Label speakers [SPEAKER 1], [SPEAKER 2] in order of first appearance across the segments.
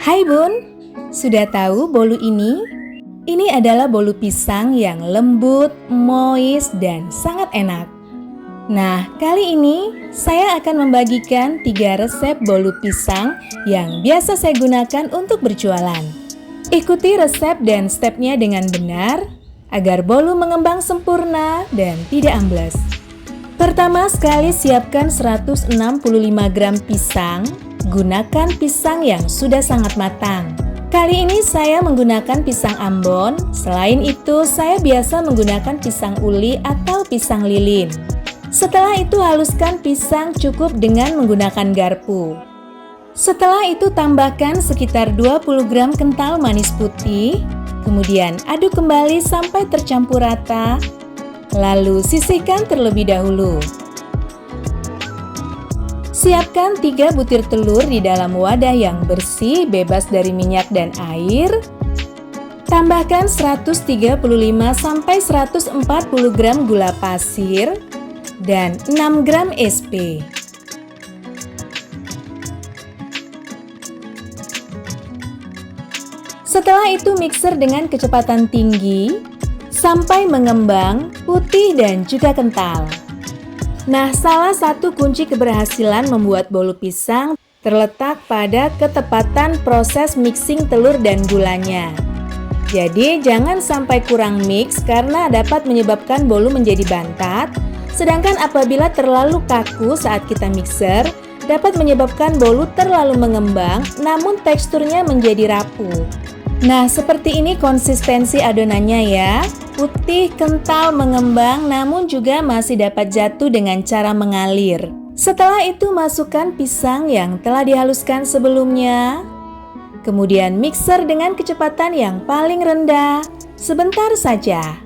[SPEAKER 1] Hai Bun, sudah tahu bolu ini? Ini adalah bolu pisang yang lembut, moist, dan sangat enak. Nah, kali ini saya akan membagikan 3 resep bolu pisang yang biasa saya gunakan untuk berjualan. Ikuti resep dan stepnya dengan benar agar bolu mengembang sempurna dan tidak ambles. Pertama sekali siapkan 165 gram pisang. Gunakan pisang yang sudah sangat matang. Kali ini saya menggunakan pisang Ambon. Selain itu, saya biasa menggunakan pisang uli atau pisang lilin. Setelah itu haluskan pisang cukup dengan menggunakan garpu. Setelah itu tambahkan sekitar 20 gram kental manis putih. Kemudian aduk kembali sampai tercampur rata. Lalu sisihkan terlebih dahulu. Siapkan 3 butir telur di dalam wadah yang bersih, bebas dari minyak dan air. Tambahkan 135-140 gram gula pasir dan 6 gram SP. Setelah itu mixer dengan kecepatan tinggi sampai mengembang, putih dan juga kental. Nah, salah satu kunci keberhasilan membuat bolu pisang terletak pada ketepatan proses mixing telur dan gulanya. Jadi, jangan sampai kurang mix karena dapat menyebabkan bolu menjadi bantat. Sedangkan apabila terlalu kaku saat kita mixer, dapat menyebabkan bolu terlalu mengembang namun teksturnya menjadi rapuh. Nah, seperti ini konsistensi adonannya ya. Putih, kental, mengembang, namun juga masih dapat jatuh dengan cara mengalir. Setelah itu masukkan pisang yang telah dihaluskan sebelumnya. Kemudian mixer dengan kecepatan yang paling rendah, sebentar saja.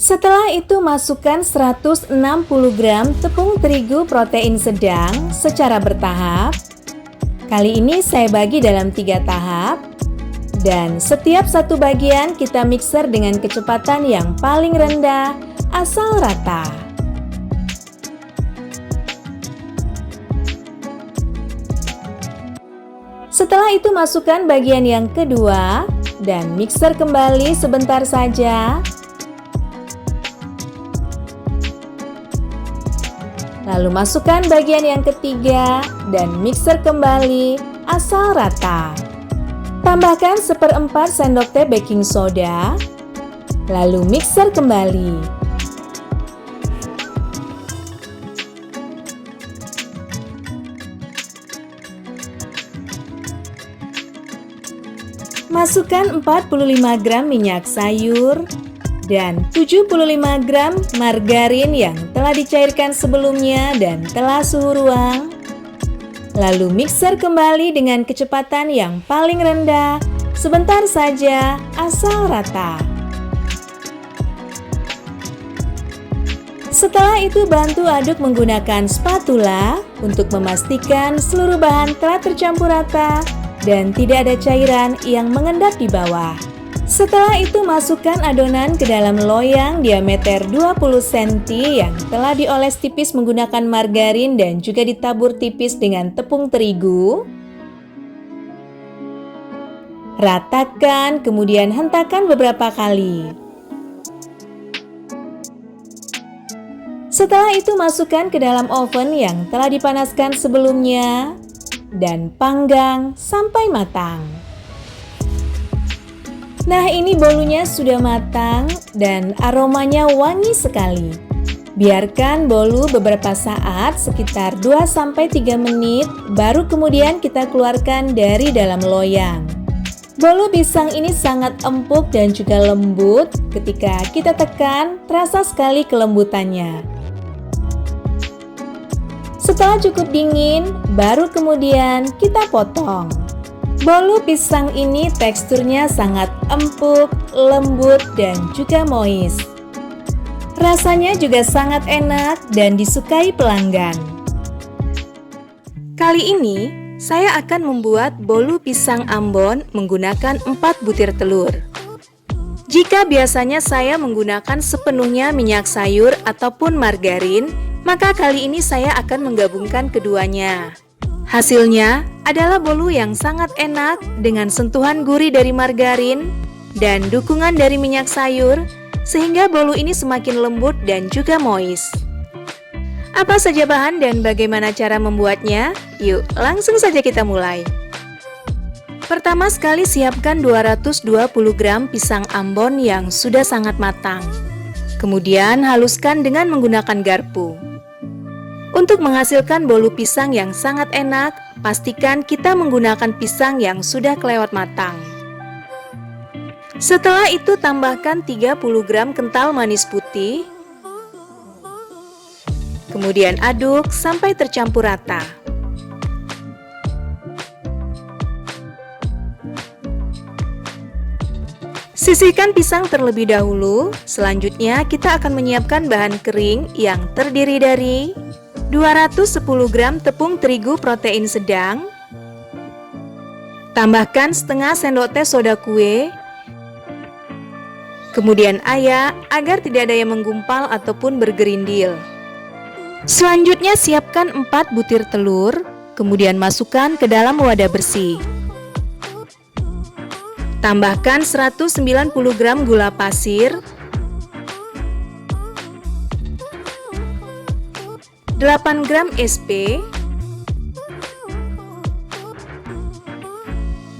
[SPEAKER 1] Setelah itu masukkan 160 gram tepung terigu protein sedang secara bertahap. Kali ini saya bagi dalam 3 tahap. Dan setiap satu bagian kita mixer dengan kecepatan yang paling rendah asal rata. Setelah itu masukkan bagian yang kedua dan mixer kembali sebentar saja. Lalu masukkan bagian yang ketiga dan mixer kembali asal rata. Tambahkan 1/4 sendok teh baking soda. Lalu mixer kembali. Masukkan 45 gram minyak sayur dan 75 gram margarin yang telah dicairkan sebelumnya dan telah suhu ruang. Lalu mixer kembali dengan kecepatan yang paling rendah, sebentar saja asal rata. Setelah itu bantu aduk menggunakan spatula untuk memastikan seluruh bahan telah tercampur rata dan tidak ada cairan yang mengendap di bawah. Setelah itu masukkan adonan ke dalam loyang diameter 20 cm yang telah dioles tipis menggunakan margarin dan juga ditabur tipis dengan tepung terigu. Ratakan, kemudian hentakan beberapa kali. Setelah itu masukkan ke dalam oven yang telah dipanaskan sebelumnya dan panggang sampai matang. Nah, ini bolunya sudah matang dan aromanya wangi sekali. Biarkan bolu beberapa saat, sekitar 2-3 menit, baru kemudian kita keluarkan dari dalam loyang. Bolu pisang ini sangat empuk dan juga lembut. Ketika kita tekan, terasa sekali kelembutannya. Setelah cukup dingin, baru kemudian kita potong. Bolu pisang ini teksturnya sangat empuk, lembut, dan juga moist. Rasanya juga sangat enak dan disukai pelanggan. Kali ini, saya akan membuat bolu pisang Ambon menggunakan 4 butir telur. Jika biasanya saya menggunakan sepenuhnya minyak sayur ataupun margarin, Maka kali ini saya akan menggabungkan keduanya. Hasilnya adalah bolu yang sangat enak dengan sentuhan gurih dari margarin dan dukungan dari minyak sayur, sehingga bolu ini semakin lembut dan juga moist. Apa saja bahan dan bagaimana cara membuatnya? Yuk, langsung saja kita mulai. Pertama sekali siapkan 220 gram pisang ambon yang sudah sangat matang. Kemudian haluskan dengan menggunakan garpu. Untuk menghasilkan bolu pisang yang sangat enak, pastikan kita menggunakan pisang yang sudah kelewat matang. Setelah itu tambahkan 30 gram kental manis putih. Kemudian aduk sampai tercampur rata. Sisihkan pisang terlebih dahulu. Selanjutnya kita akan menyiapkan bahan kering yang terdiri dari 210 gram tepung terigu protein sedang. Tambahkan setengah sendok teh soda kue. Kemudian ayak agar tidak ada yang menggumpal ataupun bergerindil. Selanjutnya siapkan 4 butir telur. Kemudian masukkan ke dalam wadah bersih. Tambahkan 190 gram gula pasir, 8 gram SP,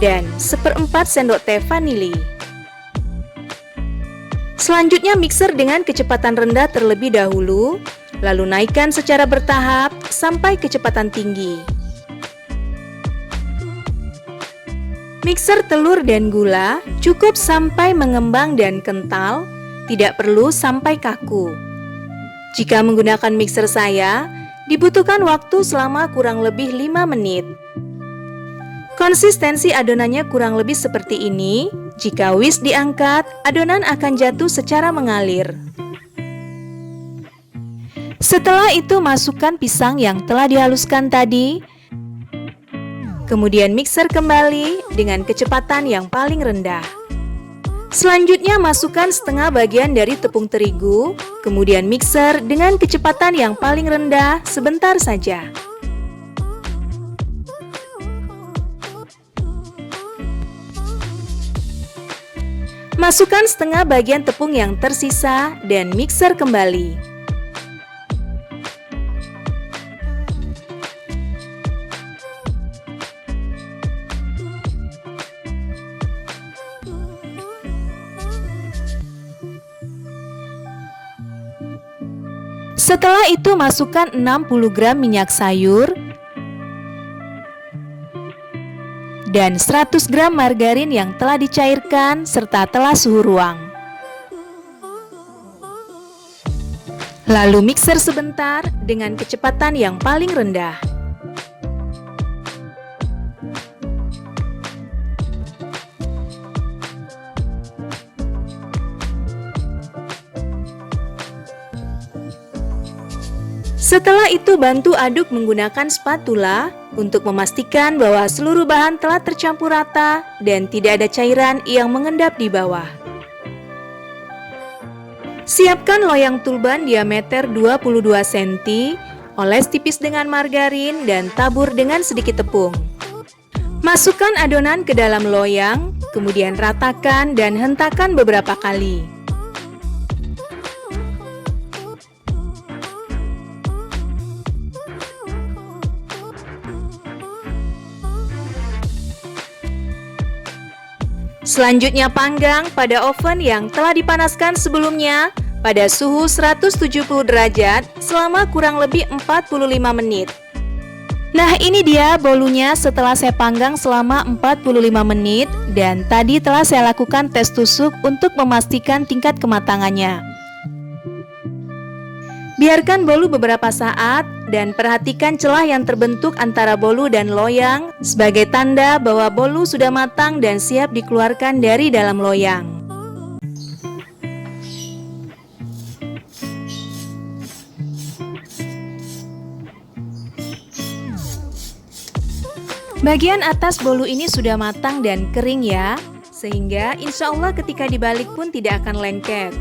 [SPEAKER 1] dan 1/4 sendok teh vanili. Selanjutnya mixer dengan kecepatan rendah terlebih dahulu, lalu naikkan secara bertahap sampai kecepatan tinggi. Mixer telur dan gula cukup sampai mengembang dan kental, tidak perlu sampai kaku. Jika menggunakan mixer saya, dibutuhkan waktu selama kurang lebih 5 menit. Konsistensi adonannya kurang lebih seperti ini. Jika whisk diangkat, adonan akan jatuh secara mengalir. Setelah itu masukkan pisang yang telah dihaluskan tadi. Kemudian mixer kembali dengan kecepatan yang paling rendah. Selanjutnya masukkan setengah bagian dari tepung terigu, kemudian mixer dengan kecepatan yang paling rendah sebentar saja. Masukkan setengah bagian tepung yang tersisa dan mixer kembali. Setelah itu masukkan 60 gram minyak sayur dan 100 gram margarin yang telah dicairkan serta telah suhu ruang. Lalu mixer sebentar dengan kecepatan yang paling rendah. Setelah itu bantu aduk menggunakan spatula untuk memastikan bahwa seluruh bahan telah tercampur rata dan tidak ada cairan yang mengendap di bawah. Siapkan loyang tulban diameter 22 cm, oles tipis dengan margarin dan tabur dengan sedikit tepung. Masukkan adonan ke dalam loyang, kemudian ratakan dan hentakan beberapa kali. Selanjutnya panggang pada oven yang telah dipanaskan sebelumnya pada suhu 170 derajat selama kurang lebih 45 menit. Nah, ini dia bolunya setelah saya panggang selama 45 menit dan tadi telah saya lakukan tes tusuk untuk memastikan tingkat kematangannya. Biarkan bolu beberapa saat dan perhatikan celah yang terbentuk antara bolu dan loyang sebagai tanda bahwa bolu sudah matang dan siap dikeluarkan dari dalam loyang. Bagian atas bolu ini sudah matang dan kering ya, sehingga insya Allah ketika dibalik pun tidak akan lengket.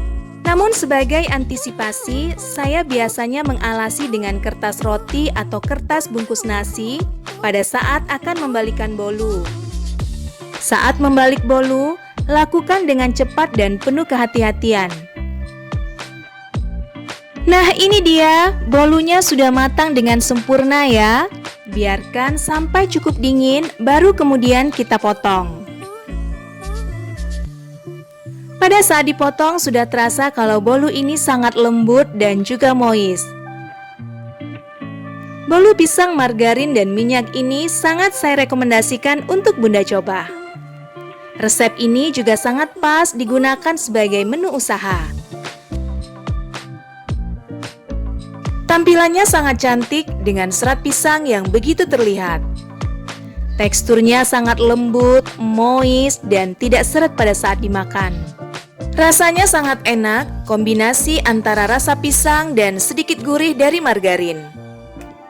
[SPEAKER 1] Namun sebagai antisipasi, saya biasanya mengalasi dengan kertas roti atau kertas bungkus nasi pada saat akan membalikan bolu. Saat membalik bolu, lakukan dengan cepat dan penuh kehati-hatian. Nah, ini dia, bolunya sudah matang dengan sempurna ya. Biarkan sampai cukup dingin, baru kemudian kita potong. Pada saat dipotong sudah terasa kalau bolu ini sangat lembut dan juga moist. Bolu pisang margarin dan minyak ini sangat saya rekomendasikan untuk Bunda coba. Resep ini juga sangat pas digunakan sebagai menu usaha. Tampilannya sangat cantik dengan serat pisang yang begitu terlihat. Teksturnya sangat lembut, moist, dan tidak seret pada saat dimakan. Rasanya sangat enak, kombinasi antara rasa pisang dan sedikit gurih dari margarin.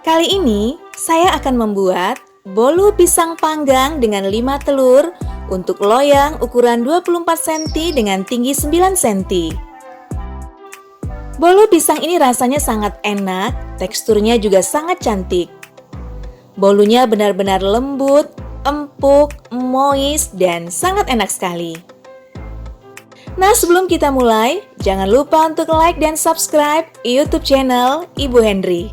[SPEAKER 1] Kali ini, saya akan membuat bolu pisang panggang dengan 5 telur untuk loyang ukuran 24 cm dengan tinggi 9 cm. Bolu pisang ini rasanya sangat enak, teksturnya juga sangat cantik. Bolunya benar-benar lembut, empuk, moist, dan sangat enak sekali. Nah, sebelum kita mulai, jangan lupa untuk like dan subscribe YouTube channel Ibu Henry.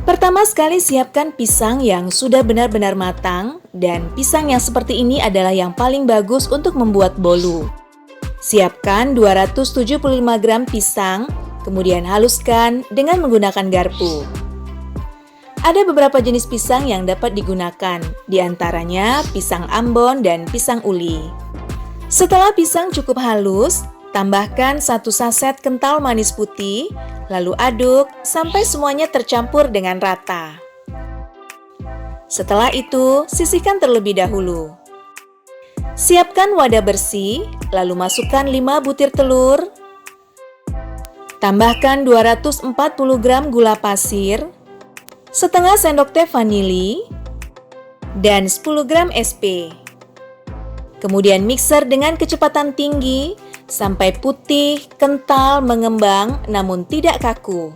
[SPEAKER 1] Pertama sekali siapkan pisang yang sudah benar-benar matang, dan pisang yang seperti ini adalah yang paling bagus untuk membuat bolu. Siapkan 275 gram pisang, kemudian haluskan dengan menggunakan garpu. Ada beberapa jenis pisang yang dapat digunakan, diantaranya pisang ambon dan pisang uli. Setelah pisang cukup halus, tambahkan 1 saset kental manis putih, lalu aduk sampai semuanya tercampur dengan rata. Setelah itu, sisihkan terlebih dahulu. Siapkan wadah bersih, lalu masukkan 5 butir telur. Tambahkan 240 gram gula pasir, setengah sendok teh vanili, dan 10 gram SP. Kemudian mixer dengan kecepatan tinggi sampai putih, kental, mengembang namun tidak kaku.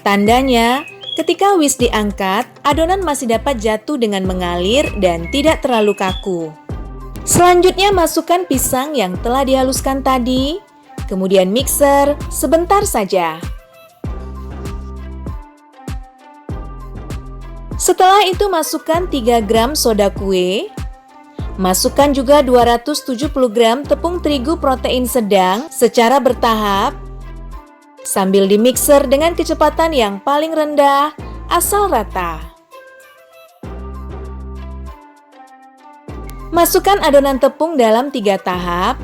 [SPEAKER 1] Tandanya, ketika whisk diangkat, adonan masih dapat jatuh dengan mengalir dan tidak terlalu kaku. Selanjutnya masukkan pisang yang telah dihaluskan tadi, kemudian mixer sebentar saja. Setelah itu masukkan 3 gram soda kue. Masukkan juga 270 gram tepung terigu protein sedang secara bertahap sambil dimixer dengan kecepatan yang paling rendah asal rata. Masukkan adonan tepung dalam 3 tahap,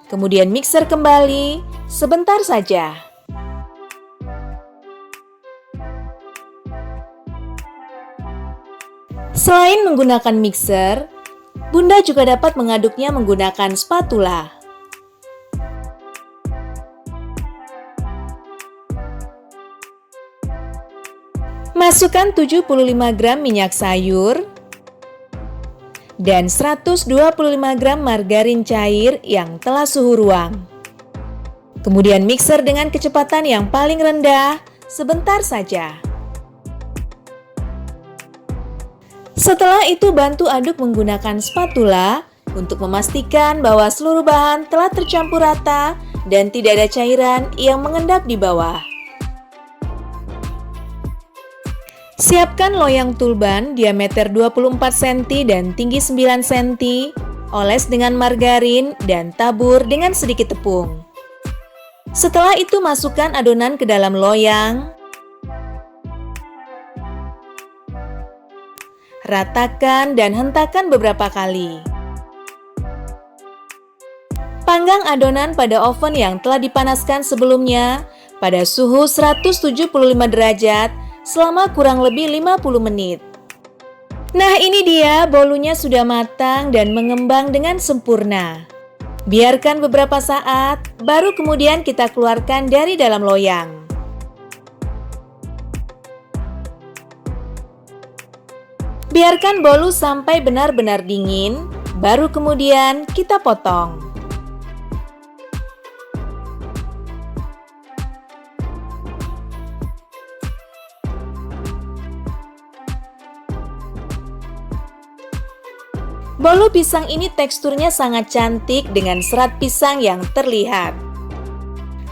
[SPEAKER 1] kemudian mixer kembali sebentar saja. Selain menggunakan mixer, Bunda juga dapat mengaduknya menggunakan spatula. Masukkan 75 gram minyak sayur dan 125 gram margarin cair yang telah suhu ruang. Kemudian mixer dengan kecepatan yang paling rendah sebentar saja. Setelah itu bantu aduk menggunakan spatula untuk memastikan bahwa seluruh bahan telah tercampur rata dan tidak ada cairan yang mengendap di bawah. Siapkan loyang tulban diameter 24 cm dan tinggi 9 cm, oles dengan margarin dan tabur dengan sedikit tepung. Setelah itu masukkan adonan ke dalam loyang. Ratakan dan hentakan beberapa kali. Panggang adonan pada oven yang telah dipanaskan sebelumnya pada suhu 175 derajat selama kurang lebih 50 menit. Nah, ini dia bolunya sudah matang dan mengembang dengan sempurna. Biarkan beberapa saat, baru kemudian kita keluarkan dari dalam loyang. Biarkan bolu sampai benar-benar dingin, baru kemudian kita potong. Bolu pisang ini teksturnya sangat cantik dengan serat pisang yang terlihat.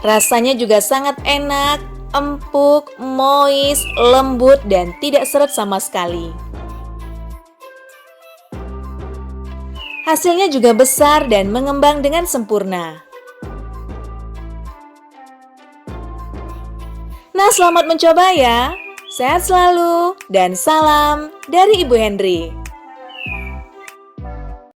[SPEAKER 1] Rasanya juga sangat enak, empuk, moist, lembut, dan tidak seret sama sekali. Hasilnya juga besar dan mengembang dengan sempurna. Nah, selamat mencoba ya. Sehat selalu dan salam dari Ibu Henry.